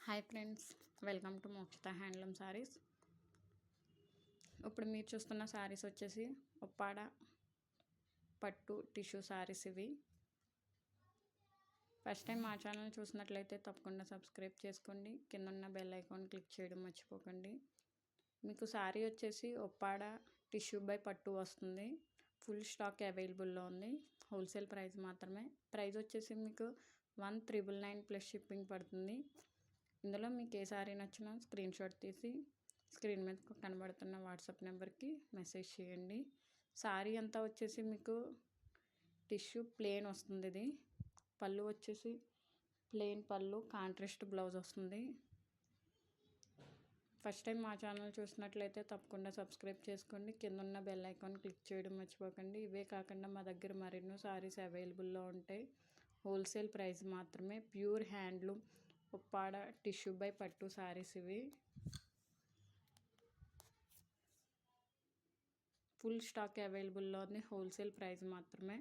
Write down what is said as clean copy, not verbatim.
Hi friends, welcome to Mokshita handloom saris. ఇప్పుడు మీరు చూస్తున్న శారీస్ వచ్చేసి ఉప్పాడ పట్టు టిష్యూ శారీస్. ఇవి ఫస్ట్ టైం మా ఛానల్ చూసినట్లయితే తప్పకుండా సబ్స్క్రైబ్ చేసుకోండి. కింద ఉన్న బెల్ ఐకాన్ క్లిక్ చేయడం మర్చిపోకండి. మీకు శారీ వచ్చేసి ఉప్పాడ టిష్యూ బై పట్టు వస్తుంది. ఫుల్ స్టాక్ అవైలబుల్లో ఉంది. హోల్సేల్ ప్రైస్ మాత్రమే. ప్రైస్ వచ్చేసి మీకు 1999 ప్లస్ షిప్పింగ్ పడుతుంది. ఇందులో మీకు ఏ శారీ నచ్చినా స్క్రీన్ షాట్ తీసి స్క్రీన్ మీద కనబడుతున్న వాట్సాప్ నెంబర్కి మెసేజ్ చేయండి. శారీ అంతా వచ్చేసి మీకు టిష్యూ ప్లెయిన్ వస్తుంది. ఇది పళ్ళు వచ్చేసి ప్లెయిన్ పళ్ళు, కాంట్రాస్ట్ బ్లౌజ్ వస్తుంది. ఫస్ట్ టైం మా ఛానల్ చూసినట్లయితే తప్పకుండా సబ్స్క్రైబ్ చేసుకోండి. కింద ఉన్న బెల్ ఐకాన్ క్లిక్ చేయడం మర్చిపోకండి. ఇవే కాకుండా మా దగ్గర మరెన్నో శారీస్ అవైలబుల్లో ఉంటాయి. హోల్సేల్ ప్రైస్ మాత్రమే. Pure handloom Uppada tissue by పట్టు శారీస్. ఇవి ఫుల్ స్టాక్ అవైలబుల్లో ఉంది. హోల్సేల్ ప్రైస్ మాత్రమే.